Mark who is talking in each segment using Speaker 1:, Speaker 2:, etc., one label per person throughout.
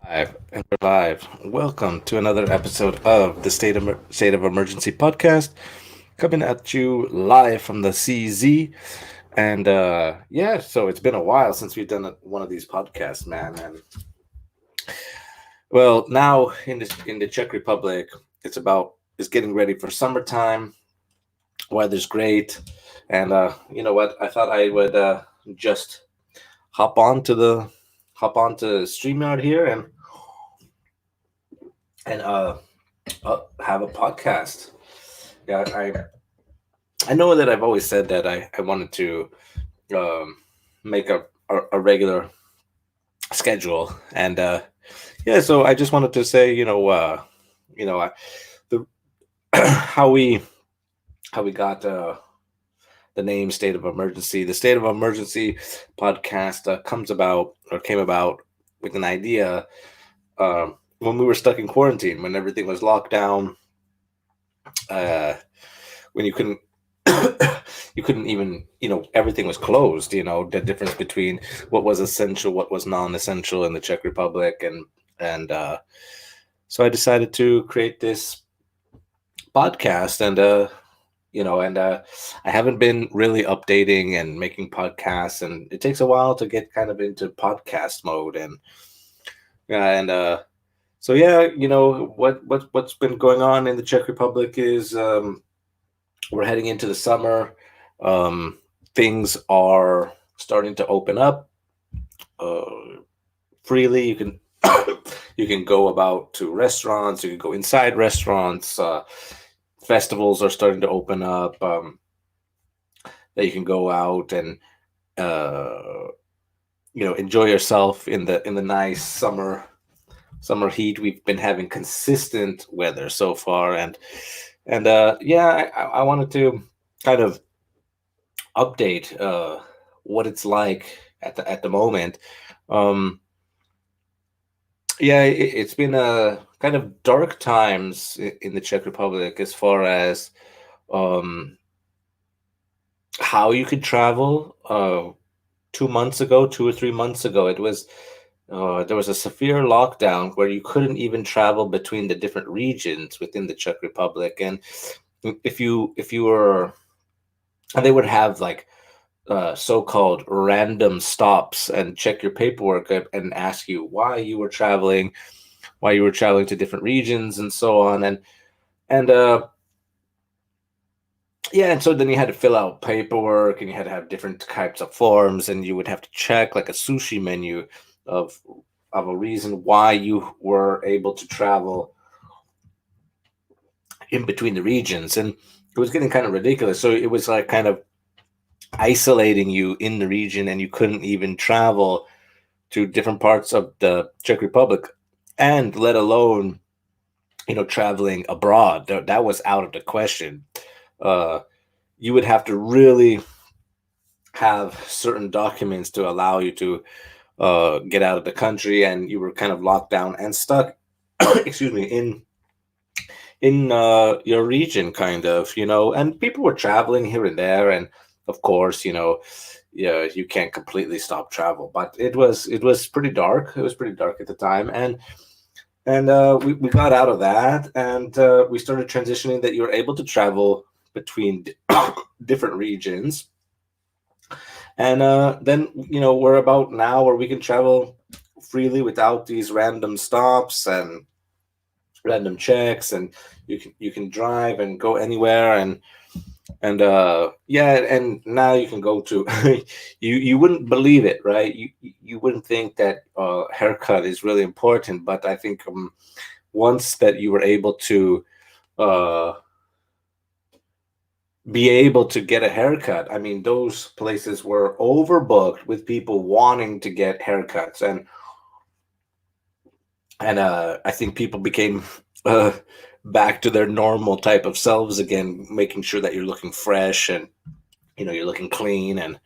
Speaker 1: Live and we're live. Welcome to another episode of the State of Emergency podcast, coming at you live from the CZ. And yeah, so it's been a while since we've done one of these podcasts, man. And well, now in the Czech Republic, it's getting ready for summertime. Weather's great, and you know what? I thought I would just hop on to the hop on to Streamyard here and have a podcast. Yeah, I know that I've always said that I wanted to um, make a regular schedule, and yeah, so I just wanted to say, you know, I, the how we got the name State of Emergency. The State of Emergency podcast came about with an idea when we were stuck in quarantine, when everything was locked down, uh, when you couldn't even, everything was closed. The difference between what was essential, what was non-essential in the Czech Republic, and so I decided to create this podcast, and I haven't been really updating and making podcasts, and it takes a while to get kind of into podcast mode. And yeah, and so yeah, what's been going on in the Czech Republic is we're heading into the summer. Um, Things are starting to open up uh, freely. You can you can go about to restaurants. You can go inside restaurants. Festivals are starting to open up. That you can go out and uh, enjoy yourself in the nice summer heat. We've been having consistent weather so far, and yeah, I wanted to kind of update what it's like at the moment. Um, yeah, it's been a kind of dark times in the Czech Republic as far as um, how you could travel. 2 months ago, 2 or 3 months ago, there was a severe lockdown where you couldn't even travel between the different regions within the Czech Republic, and if you were, and they would have like so-called random stops and check your paperwork and ask you why you were traveling to different regions and so on, and yeah, and so then you had to fill out paperwork and you had to have different types of forms, and you would have to check like a sushi menu of of a reason why you were able to travel in between the regions. And it was getting kind of ridiculous, so it was like kind of isolating you in the region, and you couldn't even travel to different parts of the Czech Republic, and let alone traveling abroad. That was out of the question. uh you would have to really have certain documents to allow you to get out of the country, and you were kind of locked down and stuck excuse me, in your region, kind of, and people were traveling here and there. And of course, yeah, you can't completely stop travel, but it was pretty dark. It was pretty dark at the time, and we got out of that, and we started transitioning that you're able to travel between different regions. And then we're about now where we can travel freely without these random stops and random checks, and you can drive and go anywhere. And yeah, and now you can go to you wouldn't believe it, right? You wouldn't think that haircut is really important, but I think once that you were able to uh be able to get a haircut, I mean, those places were overbooked with people wanting to get haircuts. And I think people became uh back to their normal type of selves again, making sure that you're looking fresh, and you're looking clean, and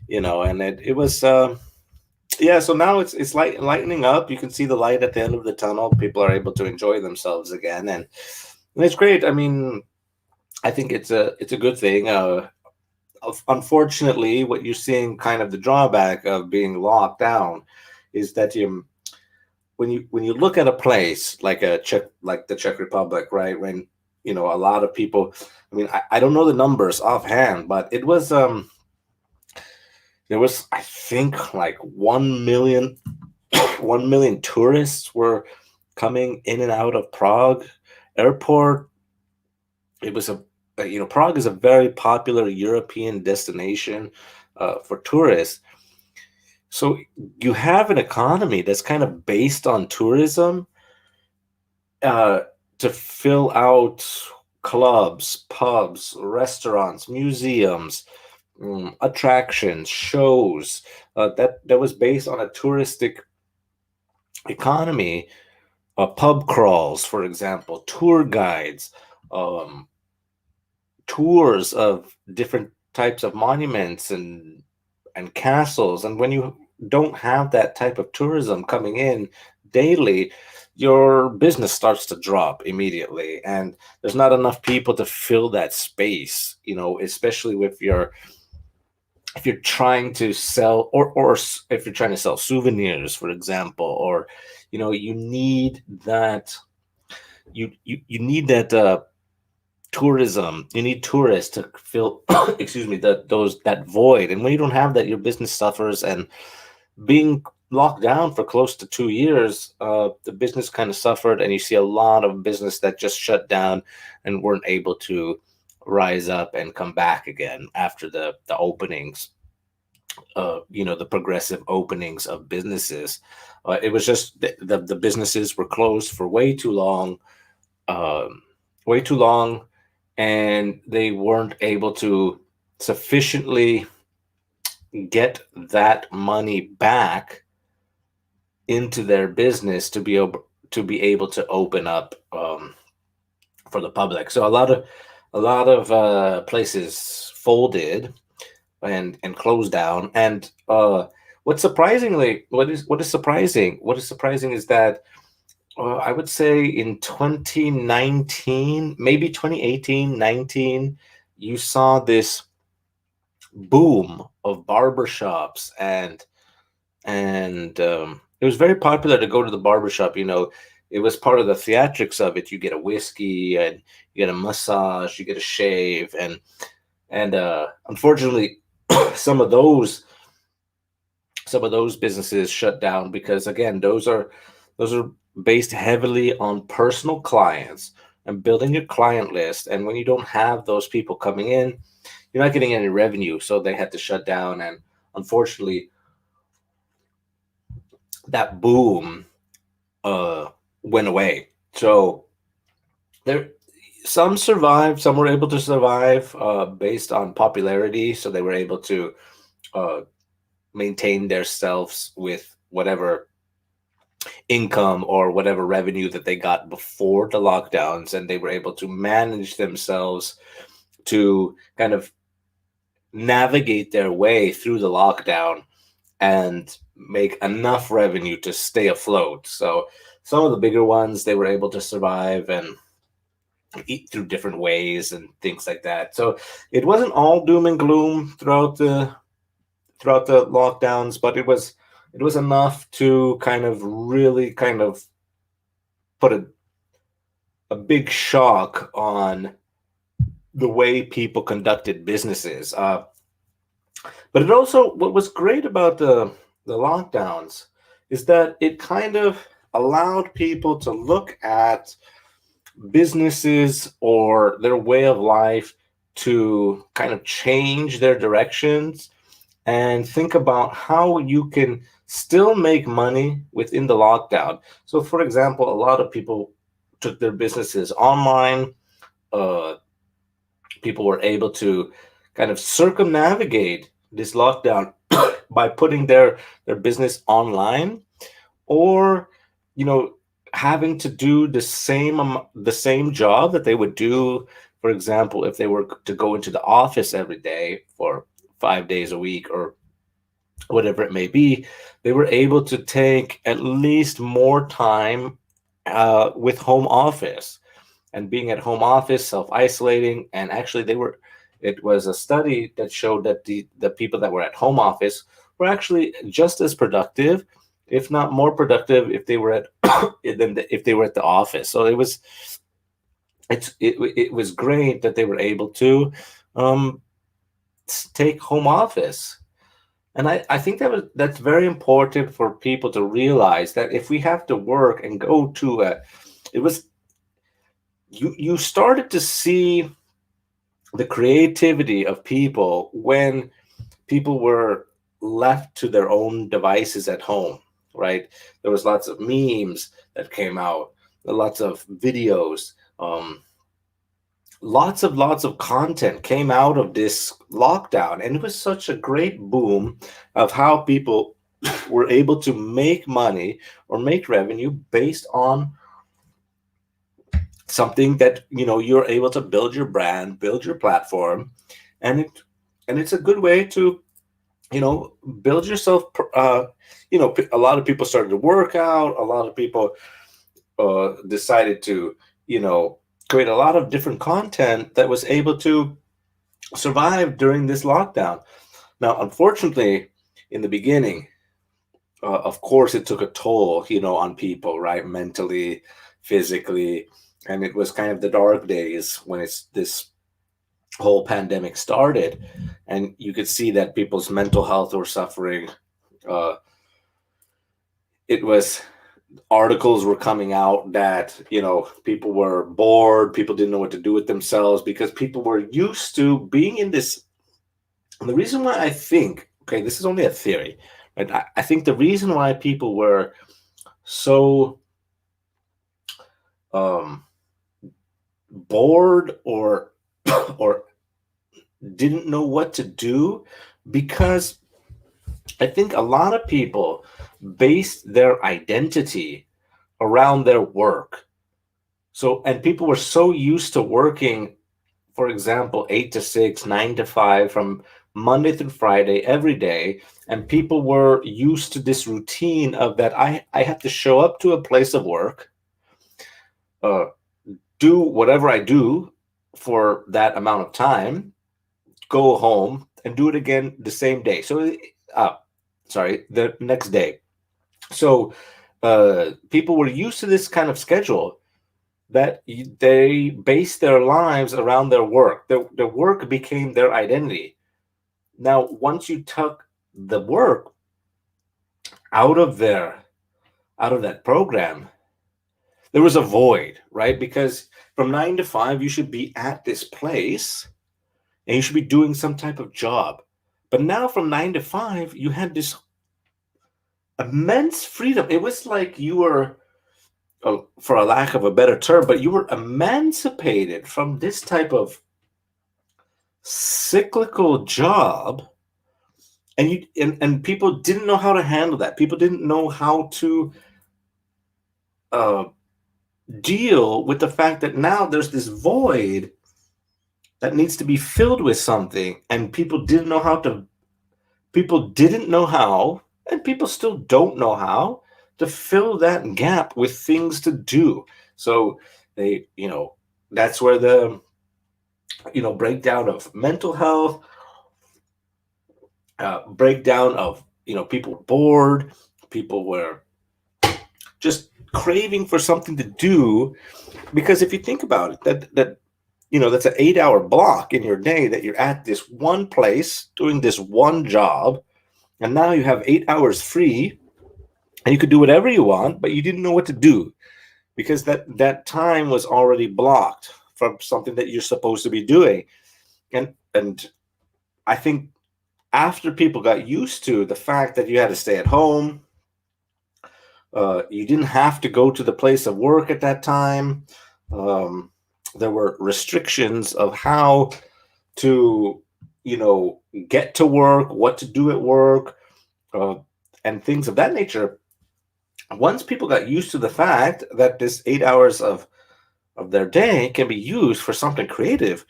Speaker 1: it was yeah. So now it's lightening up. You can see the light at the end of the tunnel. People are able to enjoy themselves again, and it's great. I mean, I think it's a good thing. Unfortunately, what you're seeing, kind of the drawback of being locked down, is that you when you look at a place like the Czech Republic, right? When a lot of people, I mean, I don't know the numbers offhand, but it was there was, I think, like 1 million 1 million tourists were coming in and out of Prague airport. It was Prague is a very popular European destination for tourists. So you have an economy that's kind of based on tourism, uh, to fill out clubs, pubs, restaurants, museums, attractions, shows. That was based on a touristic economy. Pub crawls, for example, tour guides, um, tours of different types of monuments and castles. And when you don't have that type of tourism coming in daily, your business starts to drop immediately, and there's not enough people to fill that space. Especially if you're trying to sell, if you're trying to sell souvenirs, for example, or you need that you need that tourism. You need tourists to fill excuse me, that void. And when you don't have that, your business suffers. And being locked down for close to 2 years, the business kind of suffered, and you see a lot of business that just shut down and weren't able to rise up and come back again after the openings, the progressive openings of businesses. It was just the businesses were closed for um, way too long, and they weren't able to sufficiently get that money back into their business to be able to open up, for the public. So a lot of places folded and closed down. And what is surprising is that, I would say in 2019, maybe 2018, 19, you saw this boom of barbershops, and it was very popular to go to the barbershop. It was part of the theatrics of it. You get a whiskey, and you get a massage, you get a shave, and unfortunately, some of those some of those businesses shut down because, again, those are based heavily on personal clients and building your client list. And when you don't have those people coming in, you're not getting any revenue. So they had to shut down, and unfortunately, that boom uh, went away. So there, some survived. Some were able to survive based on popularity. So they were able to uh, maintain themselves with whatever income or whatever revenue that they got before the lockdowns, and they were able to manage themselves to kind of navigate their way through the lockdown and make enough revenue to stay afloat. So some of the bigger ones, they were able to survive and eat through different ways and things like that. So it wasn't all doom and gloom throughout the lockdowns, but it was enough to kind of really kind of put a big shock on the way people conducted businesses. But it also, what was great about the lockdowns is that it kind of allowed people to look at businesses or their way of life to kind of change their directions and think about how you can still make money within the lockdown. So, for example, a lot of people took their businesses online. Uh, People were able to kind of circumnavigate this lockdown by putting their business online, or you know having to do the same job that they would do, for example, if they were to go into the office every day for 5 days a week or whatever it may be. They were able to take at least more time with home office, and being at home office, self-isolating. And actually, it was a study that showed that the people that were at home office were actually just as productive if not more productive, if they were at than if they were at the office. So it was great that they were able to um, take home office. And I think that's very important for people to realize that if we have to work and go to it was you started to see the creativity of people when people were left to their own devices at home, right? There was lots of memes that came out, lots of videos, lots of content came out of this lockdown, and it was such a great boom of how people were able to make money or make revenue based on something that you're able to build your brand, build your platform, and it's a good way to build yourself. A lot of people started to work out. A lot of people decided to create a lot of different content that was able to survive during this lockdown. Now, unfortunately, in the beginning, of course, it took a toll, on people, right? Mentally, physically, and it was kind of the dark days when this whole pandemic started, and you could see that people's mental health were suffering. Uh, it was articles were coming out that people were bored, people didn't know what to do with themselves because people were used to being in this. And the reason why I think, okay, this is only a theory, right? I think the reason why people were so um, bored or didn't know what to do, because I think a lot of people based their identity around their work. So, and people were so used to working, for example, 8 to 6, 9 to 5, from Monday through Friday, every day. And people were used to this routine of that I have to show up to a place of work, uh, do whatever I do for that amount of time, go home and do it again the same day. So, sorry, the next day. So, people were used to this kind of schedule that they base their lives around their work. Their work became their identity. Now, once you took the work out of that program, there was a void, right? Because from 9 to 5, you should be at this place and you should be doing some type of job. But now from 9 to 5, you had this immense freedom. It was like you were, for a lack of a better term, but you were emancipated from this type of cyclical job, and people didn't know how to handle that. People didn't know how to uh, deal with the fact that now there's this void that needs to be filled with something, and people didn't know how, and people still don't know how to fill that gap with things to do. So they, that's where the breakdown of mental health, breakdown of people bored, people were just craving for something to do. Because if you think about it, that's an 8-hour block in your day that you're at this one place doing this one job, and now you have 8 hours free, and you could do whatever you want, but you didn't know what to do because that time was already blocked from something that you're supposed to be doing. And I think after people got used to the fact that you had to stay at home, you didn't have to go to the place of work at that time. There were restrictions of how to, get to work, what to do at work, uh, and things of that nature. Once people got used to the fact that this 8 hours of their day can be used for something creative,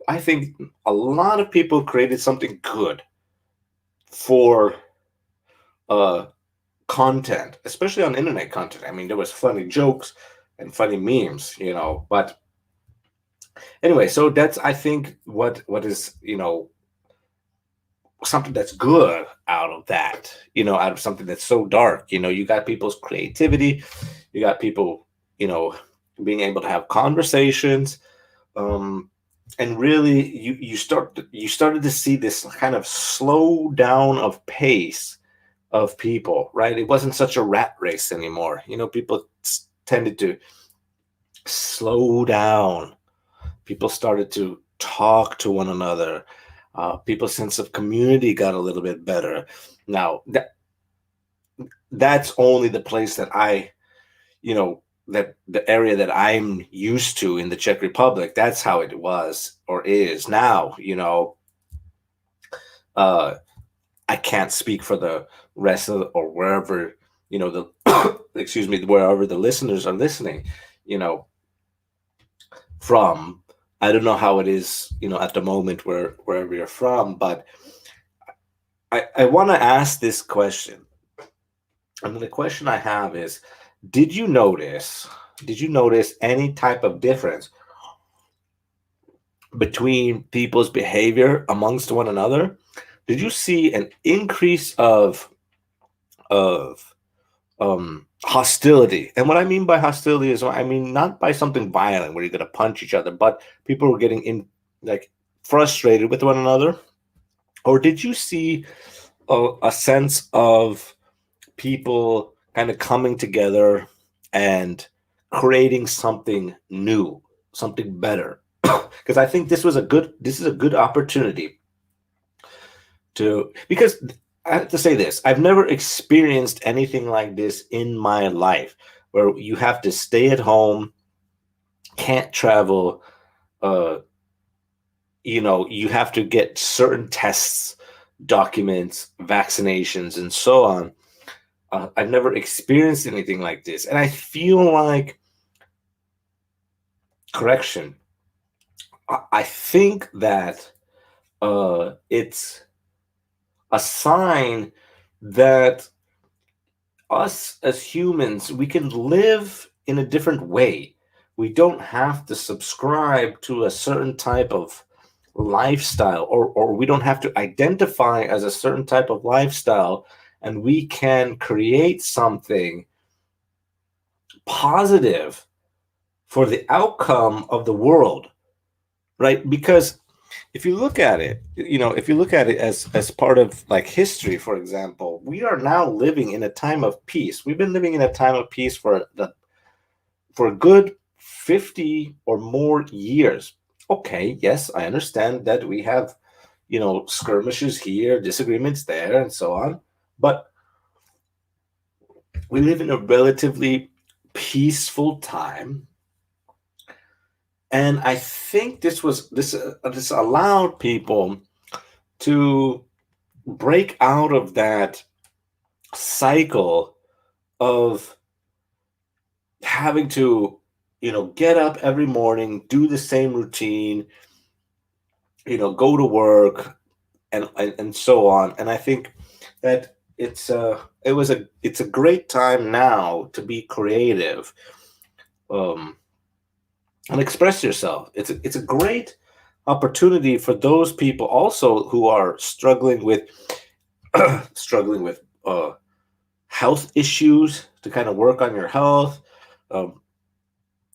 Speaker 1: I think a lot of people created something good for uh, content, especially on internet content. I mean, there was funny jokes and funny memes, but anyway, so that's, I think, what is, something that's good out of that, out of something that's so dark. You got people's creativity, you got people, you know, being able to have conversations, um, and really you started to see this kind of slow down of pace of people, right? It wasn't such a rat race anymore. People tended to slow down. People started to talk to one another. People's sense of community got a little bit better. Now that's only the place that that the area that I'm used to in the Czech Republic. That's how it was or is now. Uh, I can't speak for the rest of or wherever the excuse me, wherever the listeners are listening. You know, from. I don't know how it is, at the moment wherever you're from, but I want to ask this question. And the question I have is, did you notice any type of difference between people's behavior amongst one another? Did you see an increase of hostility? And what I mean by hostility is, I mean not by something violent where you're going to punch each other, but people were getting like frustrated with one another. Or did you see a sense of people kind of coming together and creating something new, something better? Because I think this is a good opportunity because I have to say this: I've never experienced anything like this in my life, where you have to stay at home, can't travel, uh, you have to get certain tests, documents, vaccinations, and so on. I've never experienced anything like this, and I feel like, correction, I think that it's a sign that us as humans, we can live in a different way. We don't have to subscribe to a certain type of lifestyle, or we don't have to identify as a certain type of lifestyle, and we can create something positive for the outcome of the world, right? Because if you look at it, if you look at it as part of like history, for example, we are now living in a time of peace. We've been living in a time of peace for a good 50 or more years. Okay, yes, I understand that we have, skirmishes here, disagreements there, and so on, but we live in a relatively peaceful time. And I think this allowed people to break out of that cycle of having to, get up every morning, do the same routine, go to work, and so on. And I think that it's a great time now to be creative, um, and express yourself. It's a great opportunity for those people also who are struggling with struggling with health issues, to kind of work on your health. Um,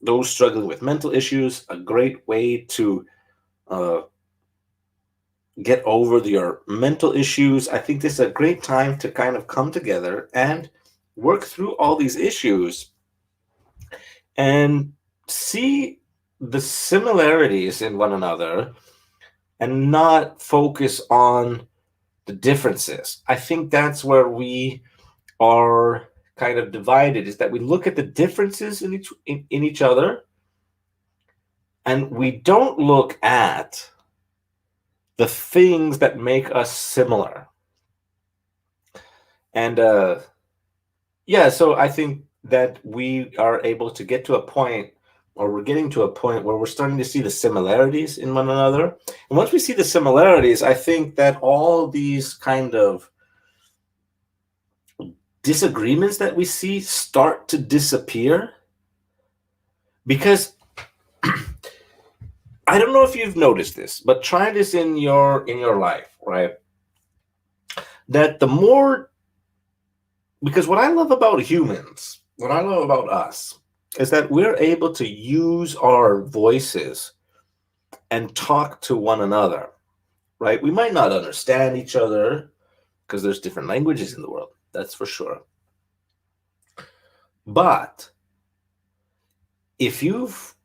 Speaker 1: those struggling with mental issues, a great way to uh, get over your mental issues. I think this is a great time to kind of come together and work through all these issues and see the similarities in one another and not focus on the differences. I think that's where we are kind of divided, is that we look at the differences in each other, and we don't look at the things that make us similar. And yeah, so I think that we are able to get to a point, or we're getting to a point where we're starting to see the similarities in one another. And once we see the similarities, I think that all these kind of disagreements that we see start to disappear. Because I don't know if you've noticed this, but try this in your life, right? that the more, because what I love about humans, what I love about us, is that we're able to use our voices and talk to one another, right? We might not understand each other because there's different languages in the world, that's for sure. But if you've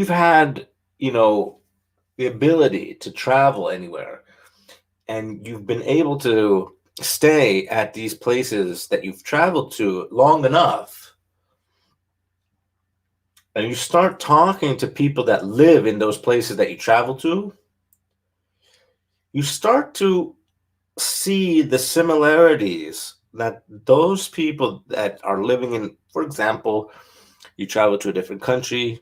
Speaker 1: had, you know, the ability to travel anywhere, and you've been able to stay at these places that you've traveled to long enough, and you start talking to people that live in those places that you travel to, you start to see the similarities that those people that are living in, for example, you travel to a different country,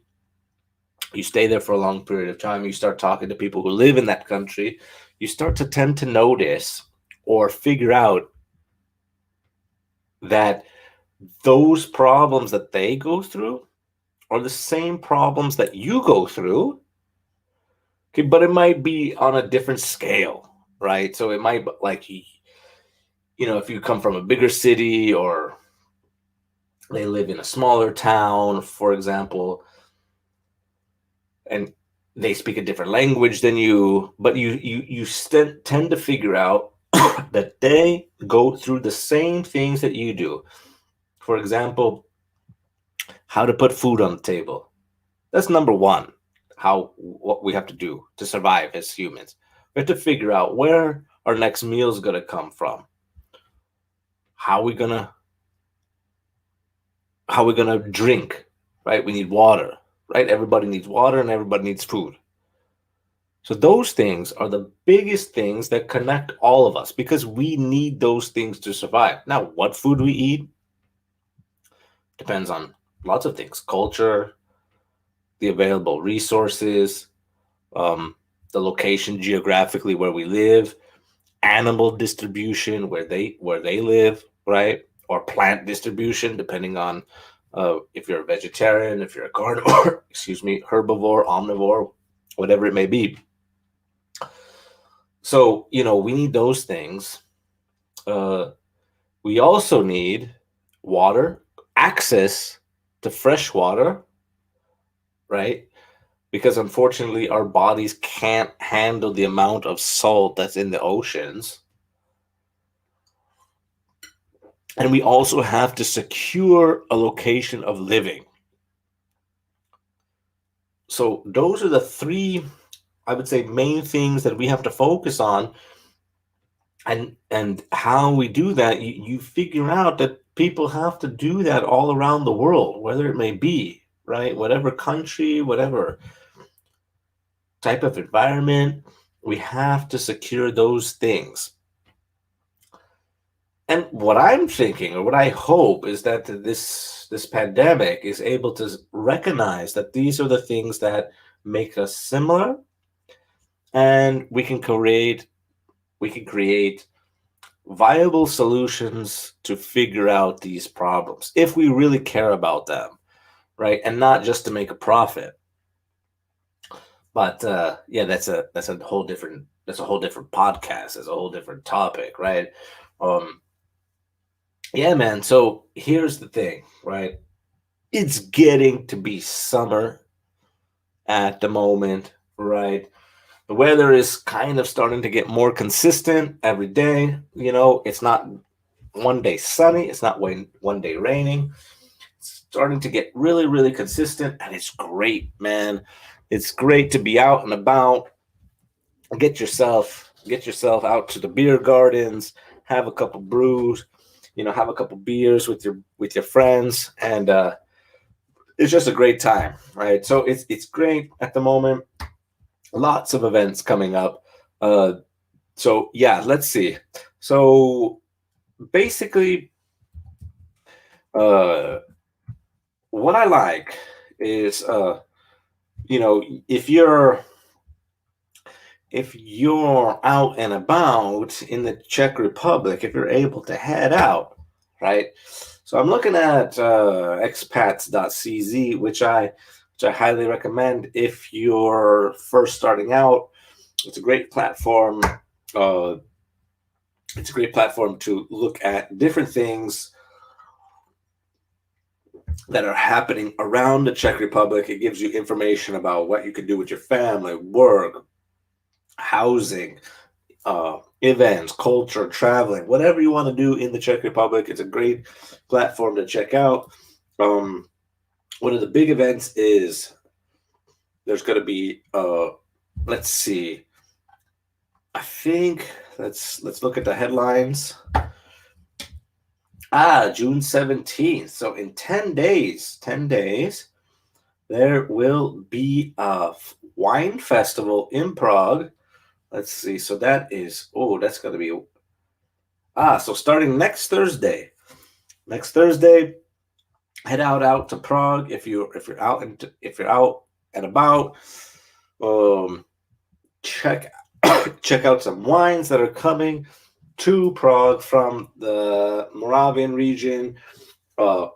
Speaker 1: you stay there for a long period of time, you start talking to people who live in that country, you start to tend to notice or figure out that those problems that they go through are the same problems that you go through. Okay, but it might be on a different scale, right? So it might, like, if you come from a bigger city, or they live in a smaller town, for example, and they speak a different language than you, but you tend to figure out that they go through the same things that you do. For example, how to put food on the table. That's number one. What we have to do to survive as humans. We have to figure out where our next meal is going to come from. How we gonna drink, right? We need water, right? Everybody needs water and everybody needs food. So those things are the biggest things that connect all of us, because we need those things to survive. Now, what food we eat depends on lots of things: culture, the available resources, the location geographically where we live, animal distribution where they live, right? Or plant distribution, depending on if you're a vegetarian, if you're a carnivore, excuse me, herbivore, omnivore, whatever it may be. So, we need those things. We also need water, access to fresh water, right? Because unfortunately, our bodies can't handle the amount of salt that's in the oceans. And we also have to secure a location of living. So those are the three, I would say, main things that we have to focus on. And how we do that, you figure out that people have to do that all around the world, whether it may be, right? Whatever country, whatever type of environment, we have to secure those things. And what I'm thinking, or what I hope, is that this pandemic is able to recognize that these are the things that make us similar, and we can create viable solutions to figure out these problems if we really care about them, right? And not just to make a profit. But yeah, that's a whole different podcast. That's a whole different topic, right? Yeah, man. So here's the thing, right? It's getting to be summer at the moment, right? The weather is kind of starting to get more consistent every day. It's not one day sunny, it's not one day raining. It's starting to get really, really consistent, and it's great, man. It's great to be out and about. Get yourself out to the beer gardens, have a couple brews, have a couple beers with your friends, and it's just a great time, right? So it's great at the moment. Lots of events coming up. So yeah, let's see. So basically, what I like is, if you're out and about in the Czech Republic, if you're able to head out, right? So I'm looking at expats.cz, which I highly recommend if you're first starting out. It's a great platform. It's a great platform to look at different things that are happening around the Czech Republic. It gives you information about what you can do with your family, work, housing, events, culture, traveling, whatever you want to do in the Czech Republic. It's a great platform to check out. Um, One of the big events is there's going to be, let's see, I think let's look at the headlines. June 17th. So in 10 days, there will be a wine festival in Prague. Let's see. So that is, that's going to be, so starting next Thursday. Next Thursday, head out to Prague if you're out and about. Um, check check out some wines that are coming to Prague from the Moravian region. Uh,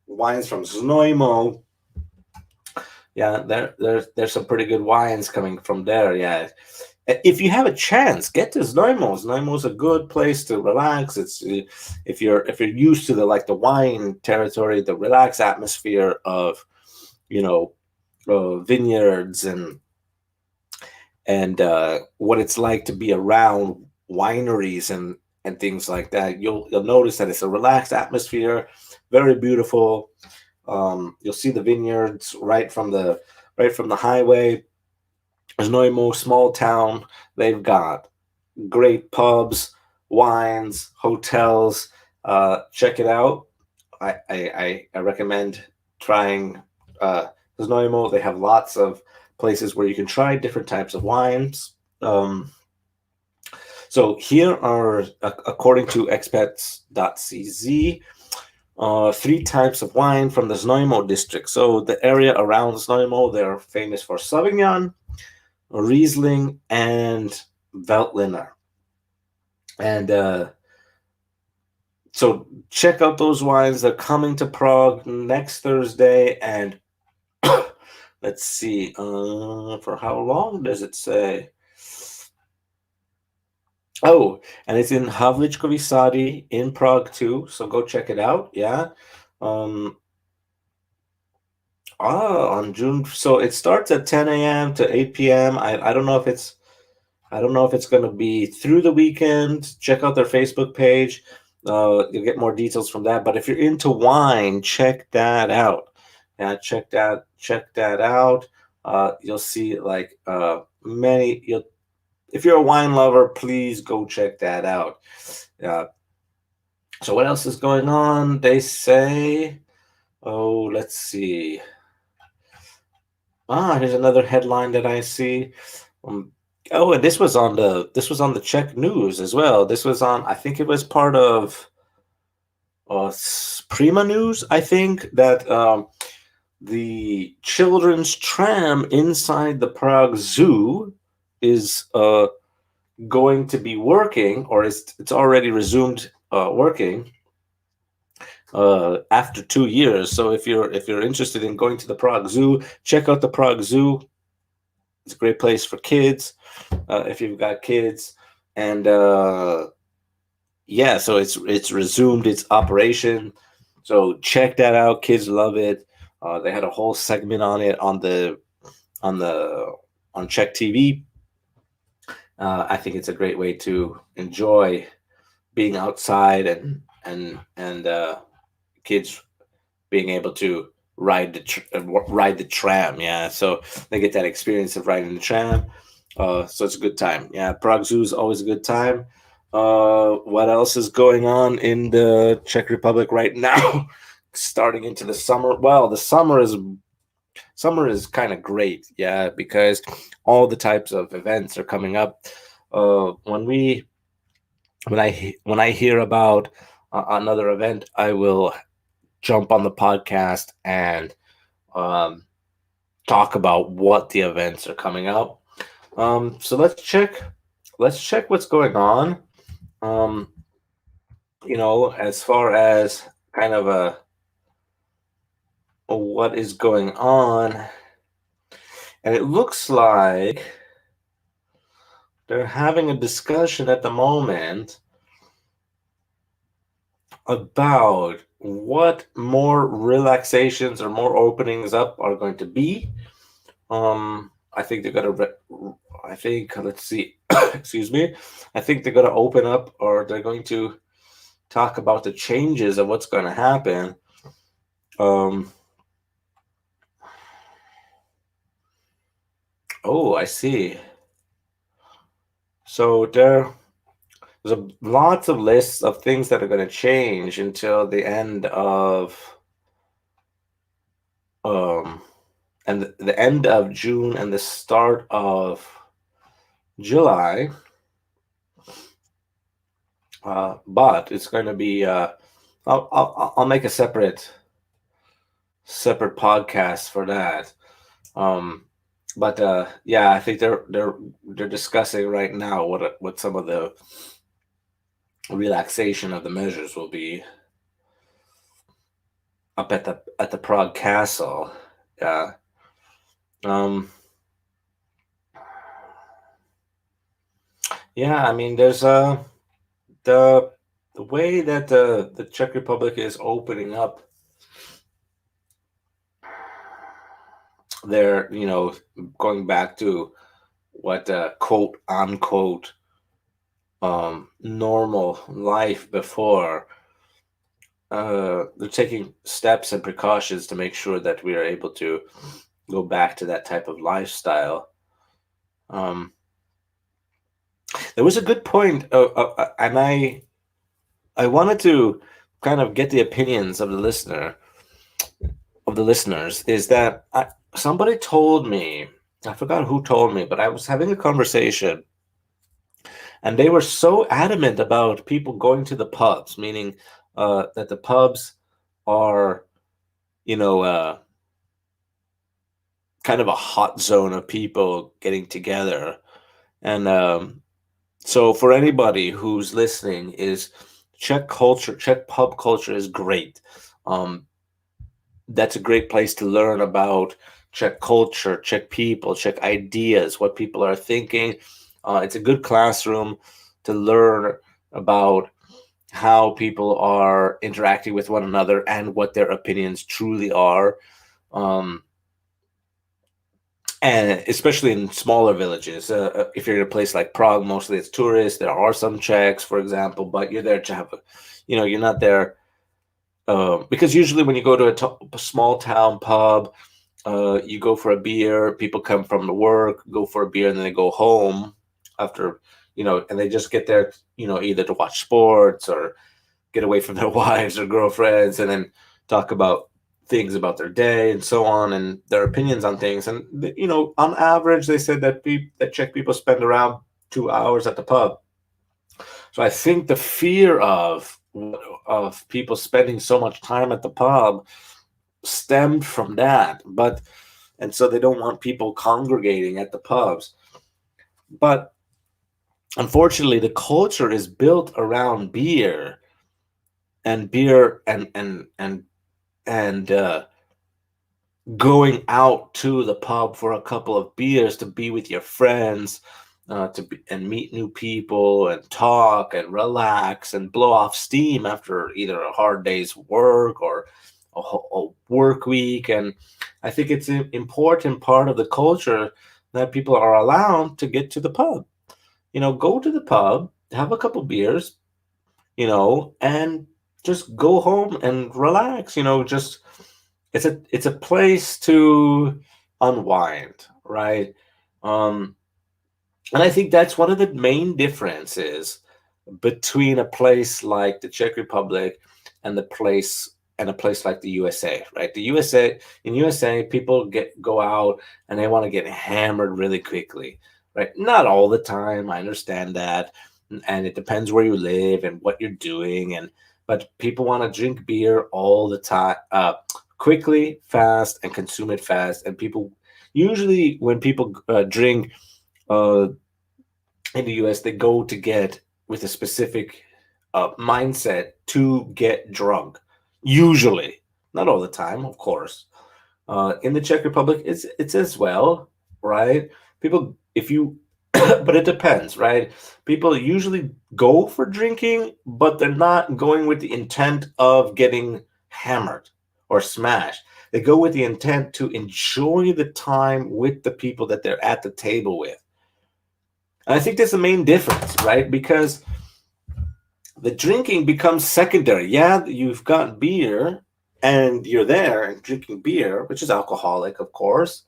Speaker 1: wines from Znojmo. Yeah, there's some pretty good wines coming from there. Yeah, if you have a chance, get to Znojmo. Znojmo's a good place to relax. It's if you're used to the wine territory, the relaxed atmosphere of you know vineyards and what it's like to be around wineries and things like that. You'll notice that it's a relaxed atmosphere, very beautiful. You'll see the vineyards right from the highway. There's no more small town. They've got great pubs, wines, hotels. Check it out. I recommend trying Znojmo. They have lots of places where you can try different types of wines. So here are, according to expats.cz, three types of wine from the Znojmo district. So the area around Znojmo, they're famous for Sauvignon, Riesling, and Veltliner. And so check out those wines. They're coming to Prague next Thursday. And let's see, for how long does it say? Oh, and it's in Havličkovy Sady in Prague too. So go check it out. Yeah. On June. So it starts at 10 a.m. to 8 p.m. I don't know if it's going to be through the weekend. Check out their Facebook page. You'll get more details from that. But if you're into wine, check that out. Yeah, check that out. You'll see many. If you're a wine lover, please go check that out. So what else is going on? They say, let's see. Here's another headline that I see. And this was on the Czech news as well. This was on, I think it was part of Prima News. I think that the children's tram inside the Prague Zoo is going to be working, or it's already resumed working after 2 years. So if you're interested in going to the Prague Zoo, check out the Prague Zoo. It's a great place for kids if you've got kids. And yeah, so it's resumed its operation. So check that out. Kids love it. They had a whole segment on it on Czech TV. I think it's a great way to enjoy being outside and kids being able to ride the tram. Yeah, so they get that experience of riding the tram. So it's a good time. Yeah, Prague Zoo is always a good time. What else is going on in the Czech Republic right now? Starting into the summer. Well, the summer is kind of great. Yeah, because all the types of events are coming up. When I hear about another event, I will jump on the podcast and talk about what the events are coming up. So let's check what's going on. As far as kind of what is going on, and it looks like they're having a discussion at the moment about what more relaxations or more openings up are going to be. I think they're gonna. I think let's see. Excuse me. I think they're gonna open up, or they're going to talk about the changes of what's going to happen. Um. Oh, I see. So there's lots of lists of things that are going to change until the end of um and the end of June and the start of July. But it's going to be. I'll make a separate podcast for that. Um, but yeah, I think they're discussing right now what some of the relaxation of the measures will be up at the Prague Castle. Yeah. Um, yeah. I mean, there's the the way that the Czech Republic is opening up their, going back to what quote unquote normal life before. They're taking steps and precautions to make sure that we are able to go back to that type of lifestyle. Um, there was a good point, and I wanted to kind of get the opinions of the listeners. Is that somebody told me, I forgot who told me, but I was having a conversation, and they were so adamant about people going to the pubs, meaning that the pubs are, you know, kind of a hot zone of people getting together. And so, for anybody who's listening, is Czech pub culture is great. Um, that's a great place to learn about Czech culture, Czech people, Czech ideas, what people are thinking. It's a good classroom to learn about how people are interacting with one another and what their opinions truly are. Um, and especially in smaller villages. If you're in a place like Prague, mostly it's tourists. There are some Czechs, for example, but you're there to have you're not there because usually when you go to a small town pub, you go for a beer. People come from the work, go for a beer, and then they go home after, and they just get there, either to watch sports or get away from their wives or girlfriends, and then talk about things about their day and so on, and their opinions on things. And on average, they said that that Czech people spend around 2 hours at the pub. So I think the fear of people spending so much time at the pub stemmed from that. And so they don't want people congregating at the pubs. But unfortunately, the culture is built around beer and beer and going out to the pub for a couple of beers to be with your friends, and meet new people and talk and relax and blow off steam after either a hard day's work or a work week. And I think it's an important part of the culture that people are allowed to get to the pub. Go to the pub, have a couple beers, and just go home and relax. Just it's a place to unwind, right? Um, and I think that's one of the main differences between a place like the Czech Republic and a place like the USA, right? In USA, people go out and they want to get hammered really quickly, right? Not all the time. I understand that, and it depends where you live and what you're doing, but people want to drink beer all the time, quickly, fast, and consume it fast. And people usually, when people drink uh, in the US, they go to get with a specific mindset to get drunk. Usually, not all the time, of course. In the Czech Republic, it's as well, right? People, if you but it depends, right? People usually go for drinking, but they're not going with the intent of getting hammered or smashed. They go with the intent to enjoy the time with the people that they're at the table with. And I think that's the main difference, right? Because the drinking becomes secondary. Yeah, you've got beer and you're there and drinking beer, which is alcoholic, of course,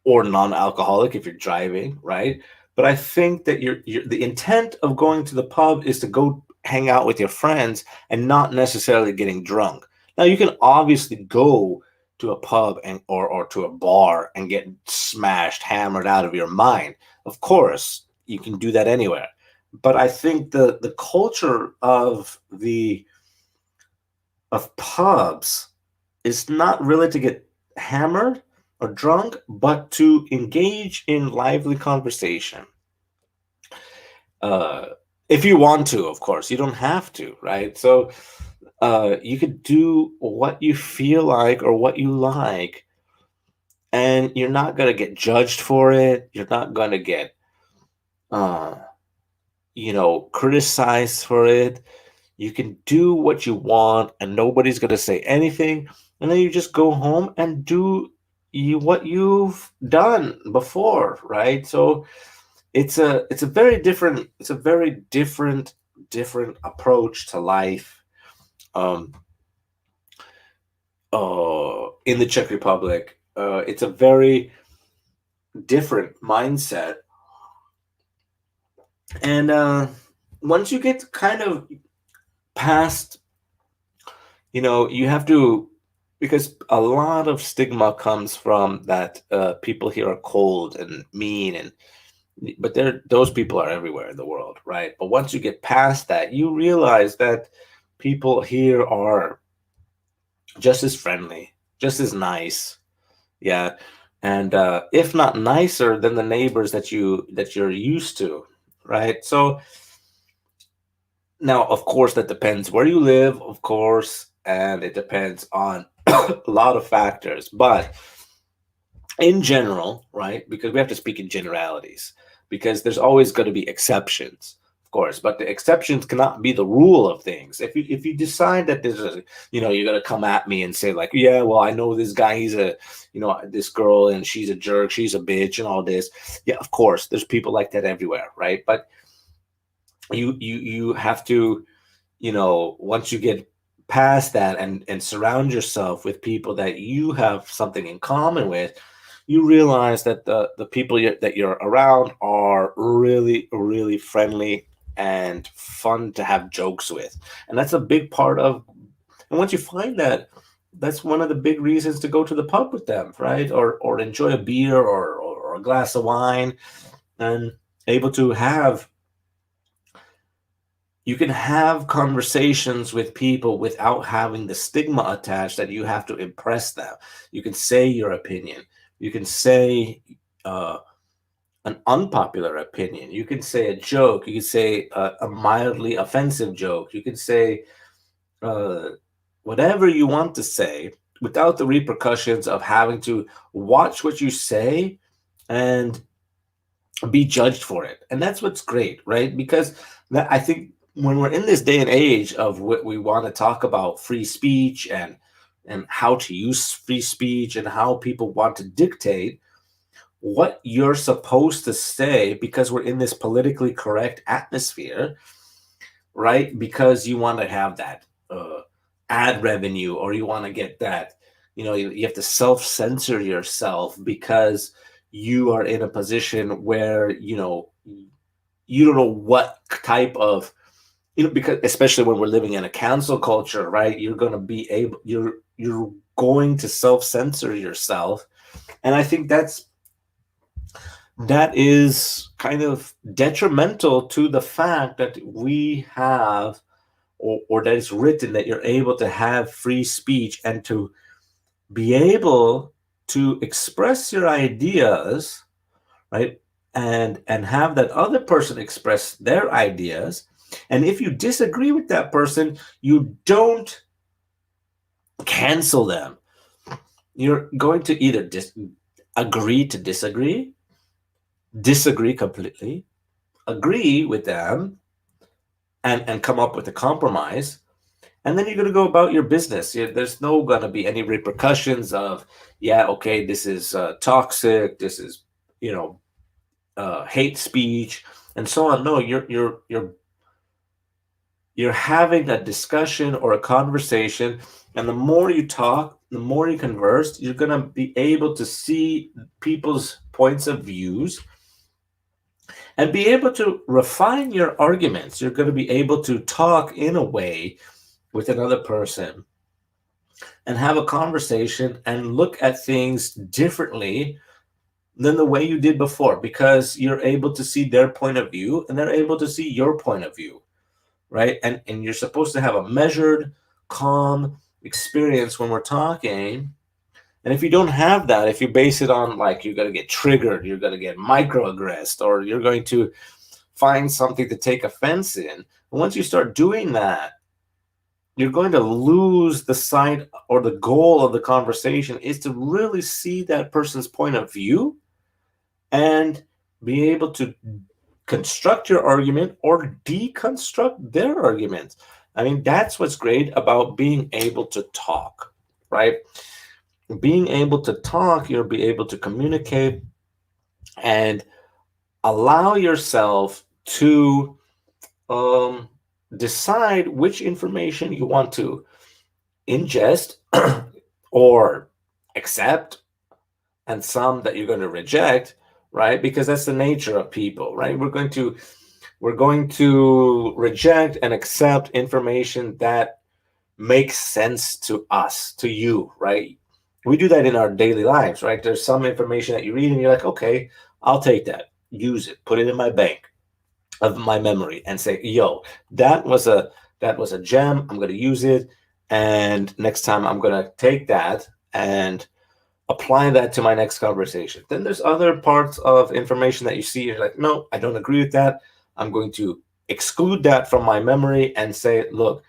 Speaker 1: or non-alcoholic if you're driving, right? But I think that the intent of going to the pub is to go hang out with your friends and not necessarily getting drunk. Now you can obviously go to a pub and or to a bar and get smashed, hammered out of your mind. Of course, you can do that anywhere. But I think the culture of pubs is not really to get hammered or drunk, but to engage in lively conversation. Uh, if you want to, of course, you don't have to, right? So you could do what you feel like or what you like, and you're not going to get judged for it. You're not going to get, uh, criticized for it. You can do what you want, and nobody's going to say anything. And then you just go home and do what you've done before, right? So it's a very different approach to life. Um, in the Czech Republic, it's a very different mindset, and once you get kind of past, you have to, because a lot of stigma comes from that people here are cold and mean, and but those people are everywhere in the world, right? But once you get past that, you realize that people here are just as friendly, just as nice, yeah, and if not nicer than the neighbors that you're used to, right? So now, of course, that depends where you live, of course, and it depends on a lot of factors. But in general, right? Because we have to speak in generalities, because there's always going to be exceptions, of course, but the exceptions cannot be the rule of things. If you decide that there's a, you're going to come at me and say like, yeah, well, I know this guy, he's a, this girl, and she's a jerk, she's a bitch, and all this. Yeah, of course, there's people like that everywhere, right? But you have to, once you get past that and surround yourself with people that you have something in common with, you realize that the people that you're around are really, really friendly and fun to have jokes with. And that's a big part of, and once you find that, that's one of the big reasons to go to the pub with them, right? Or enjoy a beer or a glass of wine, and able to have, you can have conversations with people without having the stigma attached that you have to impress them. You can say your opinion. You can say uh, an unpopular opinion. You can say a joke. You can say a mildly offensive joke. You can say uh, whatever you want to say without the repercussions of having to watch what you say and be judged for it. And that's what's great, right? Because I think when we're in this day and age of what we want to talk about free speech and how to use free speech and how people want to dictate what you're supposed to say, because we're in this politically correct atmosphere, right? Because you want to have that ad revenue, or you want to get that, you have to self-censor yourself because you are in a position where you don't know what type of, because especially when we're living in a cancel culture, right? You're going to self-censor yourself. And I think that is kind of detrimental to the fact that we have, or that it's written that you're able to have free speech and to be able to express your ideas, right? And have that other person express their ideas. And if you disagree with that person, you don't cancel them. You're going to either agree to disagree, disagree completely, agree with them, and come up with a compromise. And then you're going to go about your business. There's no going to be any repercussions of, yeah, okay, this is toxic, this is, you know, hate speech, and so on. No, you're having a discussion or a conversation, and the more you talk, the more you converse, you're going to be able to see people's points of views and be able to refine your arguments. You're going to be able to talk in a way with another person and have a conversation and look at things differently than the way you did before, because you're able to see their point of view and they're able to see your point of view, right? And you're supposed to have a measured, calm experience when we're talking. And if you don't have that, if you base it on like you're going to get triggered, you're going to get microaggressed, or you're going to find something to take offense in, once you start doing that, you're going to lose the sight, or the goal of the conversation is to really see that person's point of view and be able to construct your argument or deconstruct their argument. I mean, that's what's great about being able to talk, right? Being able to talk, you'll be able to communicate and allow yourself to um, decide which information you want to ingest or accept, and some that you're going to reject, right? Because that's the nature of people, right? We're going to reject and accept information that makes sense to us, to you, right? We do that in our daily lives, right? There's some information that you read and you're like, okay, I'll take that, use it, put it in my bank of my memory, and say, yo, that was a gem. I'm going to use it, and next time I'm going to take that and apply that to my next conversation. Then there's other parts of information that you see, you're like, no, I don't agree with that. I'm going to exclude that from my memory and say, look,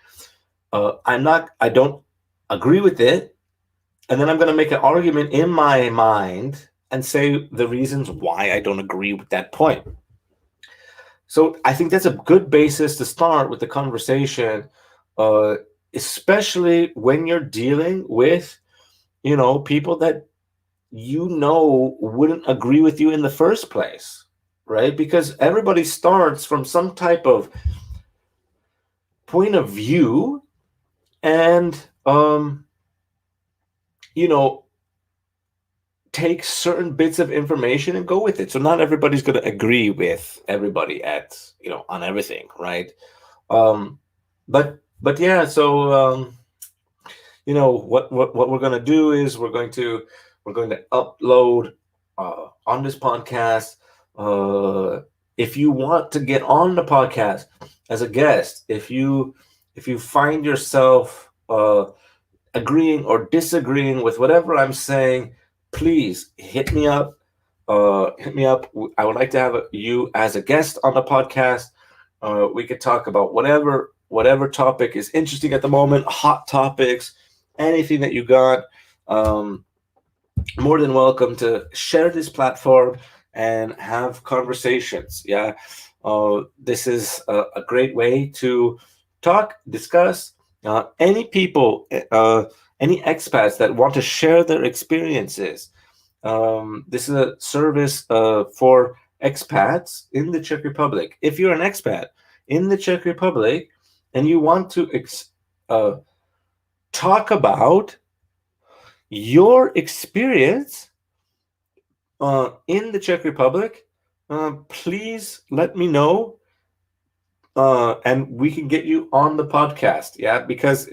Speaker 1: I don't agree with it. And then I'm going to make an argument in my mind and say the reasons why I don't agree with that point. So I think that's a good basis to start with the conversation, uh, especially when you're dealing with, people that wouldn't agree with you in the first place, right? Because everybody starts from some type of point of view, and you know take certain bits of information and go with it. So not everybody's going to agree with everybody at on everything, right? um but yeah, so what we're going to do is we're going to upload on this podcast. uh if you want to get on the podcast as a guest, if you find yourself agreeing or disagreeing with whatever I'm saying, please hit me up. Hit me up. I would like to have you as a guest on the podcast. We could talk about whatever topic is interesting at the moment, hot topics, anything that you got. Um, More than welcome to share this platform and have conversations. Yeah, this is a great way to talk, discuss. Any people, any expats that want to share their experiences. This is a service for expats in the Czech Republic. If you're an expat in the Czech Republic and you want to talk about your experience in the Czech Republic, please let me know, and we can get you on the podcast. Yeah, because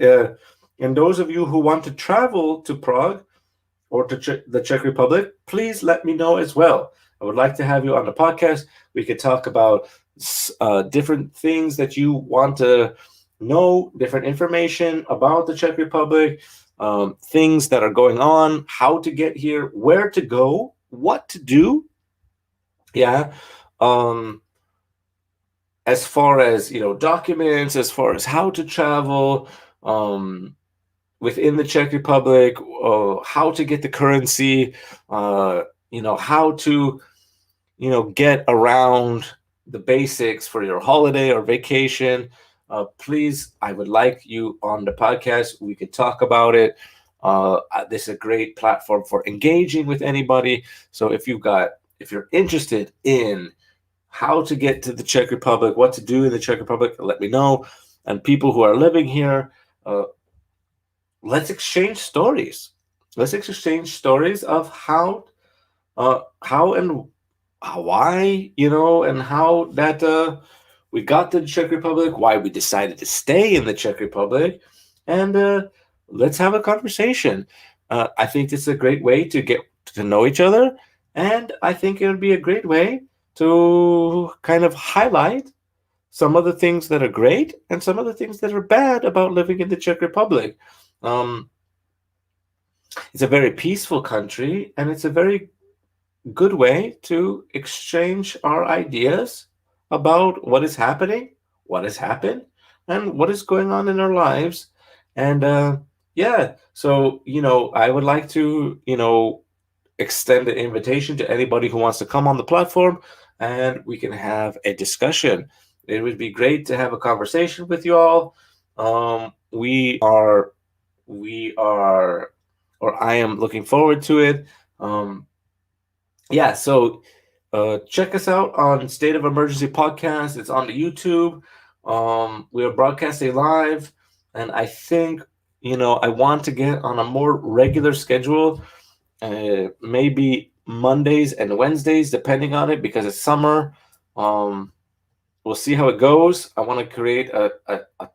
Speaker 1: and those of you who want to travel to Prague or to the Czech Republic, please let me know as well. I would like to have you on the podcast. We could talk about different things that you want to know, different information about the Czech Republic, things that are going on, how to get here, where to go, what to do. Yeah. As far as, documents, as far as how to travel within the Czech Republic, how to get the currency, how to get around the basics for your holiday or vacation, please, I would like you on the podcast. We could talk about it. This is a great platform for engaging with anybody. So if you're interested in how to get to the Czech Republic, what to do in the Czech Republic, let me know. And people who are living here, uh, let's exchange stories. Let's exchange stories of how and why, and how that we got to the Czech Republic, why we decided to stay in the Czech Republic, and let's have a conversation. I think this is a great way to get to know each other, and I think it would be a great way to kind of highlight some of the things that are great and some of the things that are bad about living in the Czech Republic. Um, it's a very peaceful country, and it's a very good way to exchange our ideas about what is happening, what has happened, and what is going on in our lives. And yeah, so, I would like to, extend an invitation to anybody who wants to come on the platform and we can have a discussion. It would be great to have a conversation with you all. We are, or I am looking forward to it. Um, yeah, so check us out on State of Emergency Podcast. It's on the YouTube. We are broadcasting live, and I think I want to get on a more regular schedule, maybe Mondays and Wednesdays, depending on it, because it's summer. Um, we'll see how it goes. I want to create a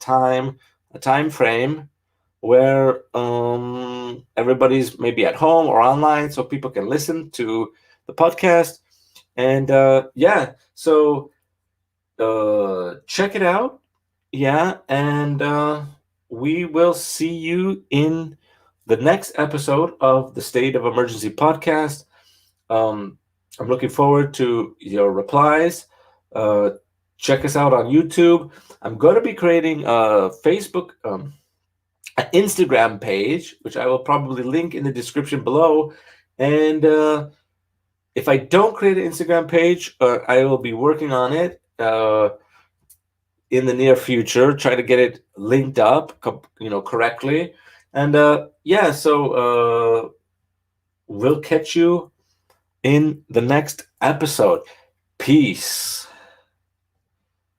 Speaker 1: time frame where everybody's maybe at home or online, so people can listen to the podcast. And yeah, so check it out. Yeah, and we will see you in the next episode of the State of Emergency podcast. Um, I'm looking forward to your replies. Uh, check us out on YouTube. I'm going to be creating a Facebook, an Instagram page, which I will probably link in the description below. And if I don't create an Instagram page, I will be working on it in the near future, try to get it linked up, correctly. And yeah, so we'll catch you in the next episode. Peace.